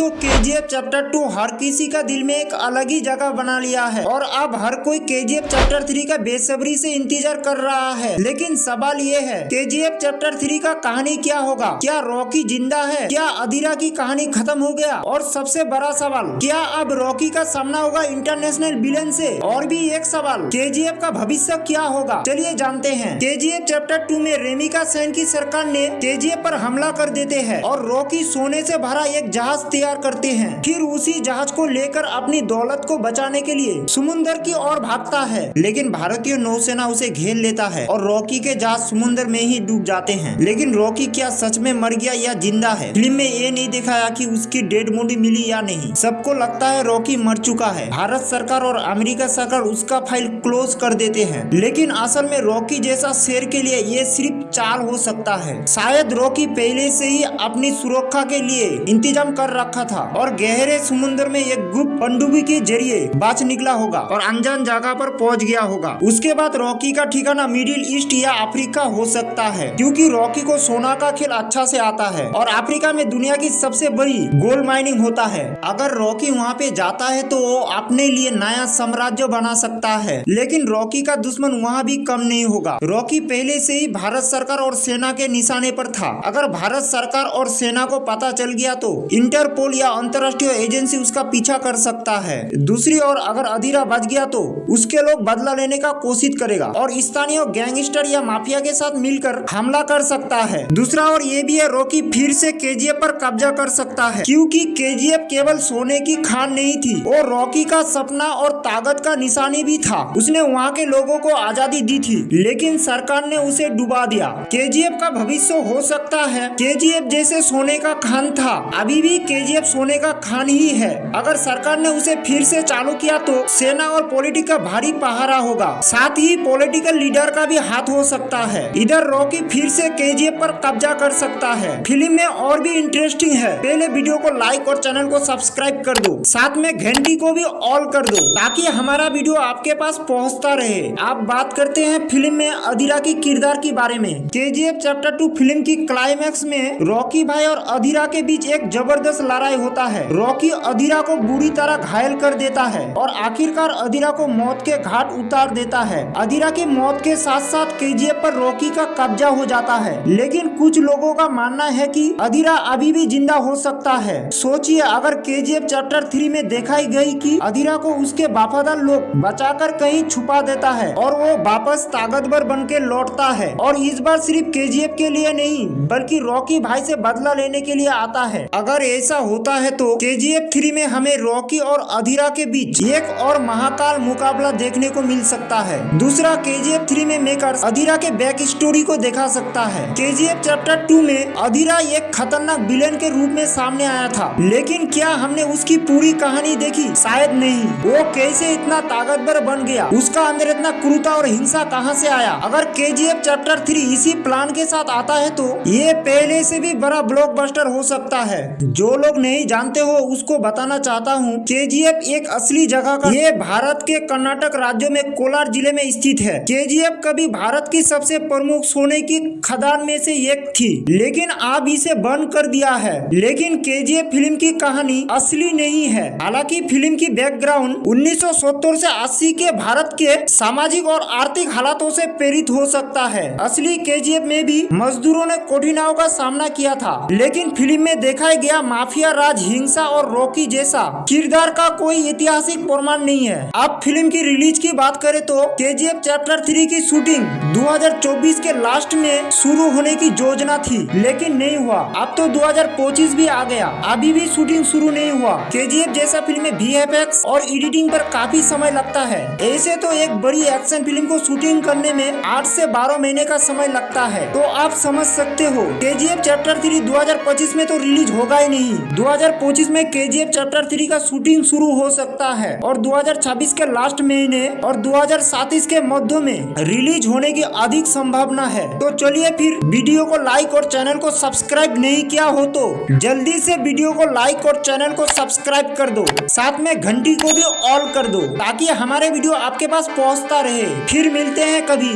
दोस्तों KGF chapter 2 हर किसी का दिल में एक अलग ही जगह बना लिया है और अब हर कोई केजीएफ चैप्टर 3 का बेसब्री से इंतजार कर रहा है। लेकिन सवाल ये है केजीएफ चैप्टर 3 का कहानी क्या होगा? क्या रॉकी जिंदा है? क्या अधीरा की कहानी खत्म हो गया? और सबसे बड़ा सवाल, क्या अब रॉकी का सामना होगा इंटरनेशनल विलेन से? और भी एक सवाल, केजीएफ का भविष्य क्या होगा? चलिए जानते हैं। केजीएफ चैप्टर 2 में रेमिका सेन की सरकार ने केजीएफ पर हमला कर देते हैं और रॉकी सोने से भरा एक जहाज तैयार करते हैं। फिर उसी जहाज को लेकर अपनी दौलत को बचाने के लिए समुद्र की ओर भागता है, लेकिन भारतीय नौसेना उसे घेर लेता है और रॉकी के जहाज समुद्र में ही डूब जाते हैं। लेकिन रॉकी क्या सच में मर गया या जिंदा है? फिल्म में ये नहीं दिखाया कि उसकी डेड बॉडी मिली या नहीं। सबको लगता है रॉकी मर चुका है। भारत सरकार और अमेरिका सरकार उसका फाइल क्लोज कर देते हैं, लेकिन असल में रॉकी जैसा शेर के लिए ये सिर्फ चाल हो सकता है। शायद रॉकी पहले से ही अपनी सुरक्षा के लिए इंतजाम कर रखा था और गहरे समुद्र में एक गुप्त पनडुब्बी के जरिए बच निकला होगा और अनजान जगह पर पहुंच गया होगा। उसके बाद रॉकी का ठिकाना मिडिल ईस्ट या अफ्रीका हो सकता है, क्योंकि रॉकी को सोना का खेल अच्छा से आता है और अफ्रीका में दुनिया की सबसे बड़ी गोल्ड माइनिंग होता है। अगर रॉकी वहाँ पे जाता है तो वो अपने लिए नया साम्राज्य बना सकता है, लेकिन रॉकी का दुश्मन वहाँ भी कम नहीं होगा। रॉकी पहले से ही भारत सरकार और सेना के निशाने पर था। अगर भारत सरकार और सेना को पता चल गया तो इंटरपोल या अंतरराष्ट्रीय एजेंसी उसका पीछा कर सकता है। दूसरी ओर अगर अधीरा बच गया तो उसके लोग बदला लेने का कोशिश करेगा और स्थानीय गैंगस्टर या माफिया के साथ मिलकर हमला कर सकता है। दूसरा और ये भी है, रॉकी फिर से केजीएफ पर कब्जा कर सकता है, क्योंकि केजीएफ केवल सोने की खान नहीं थी, वो रॉकी का सपना और ताकत का निशानी भी था। उसने वहाँ के लोगों को आजादी दी थी, लेकिन सरकार ने उसे डुबा दिया। केजीएफ का भविष्य हो सकता है केजीएफ जैसे सोने का खान था, अभी भी केजीएफ सोने का खान ही है। अगर सरकार ने उसे फिर से चालू किया तो सेना और पॉलिटिक्स का भारी पहारा होगा, साथ ही पॉलिटिकल लीडर का भी हाथ हो सकता है। इधर रॉकी फिर से केजीएफ पर कब्जा कर सकता है। फिल्म में और भी इंटरेस्टिंग है। पहले वीडियो को लाइक और चैनल को सब्सक्राइब कर दो, साथ में घंटी को भी ऑल कर दो ताकि हमारा वीडियो आपके पास पहुंचता रहे। आप बात करते हैं फिल्म में अधीरा की किरदार के बारे में। केजीएफ चैप्टर 2 फिल्म की क्लाइमैक्स में रॉकी भाई और अधीरा के बीच एक जबरदस्त लड़ाई होता है। रॉकी अधीरा को बुरी तरह घायल कर देता है और आखिरकार अधीरा को मौत के घाट उतार देता है। अधीरा की मौत के साथ साथ केजीएफ पर रॉकी का कब्जा हो जाता है, लेकिन कुछ लोगों का मानना है कि अधीरा अभी भी जिंदा हो सकता है। सोचिए अगर केजीएफ चैप्टर 3 में दिखाई गई कि अधीरा को उसके वफादार लोग बचाकर कहीं छुपा देता है और वो वापस ताकतवर बन के लौटता है, और इस बार सिर्फ केजीएफ के लिए नहीं बल्कि रॉकी भाई से बदला लेने के लिए आता है। अगर ऐसा होता है तो केजीएफ 3 में हमें रॉकी और अधीरा के बीच एक और महाकाल मुकाबला देखने को मिल सकता है। दूसरा, केजीएफ 3 में मेकर्स अधीरा के बैक स्टोरी को दिखा सकता है। केजीएफ चैप्टर 2 में अधीरा एक खतरनाक विलेन के रूप में सामने आया था, लेकिन क्या हमने उसकी पूरी कहानी देखी? शायद नहीं। वो कैसे इतना ताकतवर बन गया? उसका अंदर इतना क्रूरता और हिंसा कहां से आया? अगर केजीएफ चैप्टर 3 इसी प्लान के साथ आता है तो ये पहले से भी बड़ा ब्लॉकबस्टर हो सकता है। जो लोग नहीं जानते हो उसको बताना चाहता हूँ, केजीएफ एक असली जगह का, ये भारत के कर्नाटक राज्य में कोलार जिले में स्थित है। केजीएफ कभी भारत की सबसे प्रमुख सोने की खदान में से एक थी, लेकिन अब इसे बंद कर दिया है। लेकिन केजीएफ फिल्म की कहानी असली नहीं है। हालांकि फिल्म की बैकग्राउंड 1970 से 80 के भारत के सामाजिक और आर्थिक हालातों से प्रेरित हो सकता है। असली केजीएफ में भी मजदूरों ने कठिनाइयों का सामना किया था, लेकिन फिल्म में दिखाया गया माफिया राज, हिंसा और रॉकी जैसा किरदार का कोई ऐतिहासिक प्रमाण नहीं है। अब फिल्म की रिलीज की बात करें तो केजीएफ चैप्टर 3 की शूटिंग 2024 के लास्ट में शुरू होने की योजना थी, लेकिन नहीं हुआ। अब तो 2025 भी आ गया, अभी भी शूटिंग शुरू नहीं हुआ। केजीएफ जैसा फिल्म में वीएफएक्स और एडिटिंग पर काफी समय लगता है। ऐसे तो एक बड़ी एक्शन फिल्म को शूटिंग करने में 8 से 12 महीने का समय लगता है, तो आप समझ सकते हो केजीएफ चैप्टर 3 2025 में तो रिलीज होगा ही नहीं। 2025 में केजीएफ चैप्टर 3 का शूटिंग शुरू हो सकता है और 2026 के लास्ट महीने और 2027 के मध्य में रिलीज होने की अधिक संभावना है। तो चलिए फिर, वीडियो को लाइक और चैनल को सब्सक्राइब नहीं किया हो तो जल्दी से वीडियो को लाइक और चैनल को सब्सक्राइब कर दो, साथ में घंटी को भी ऑल कर दो ताकि हमारे वीडियो आपके पास पहुंचता रहे। फिर मिलते हैं कभी।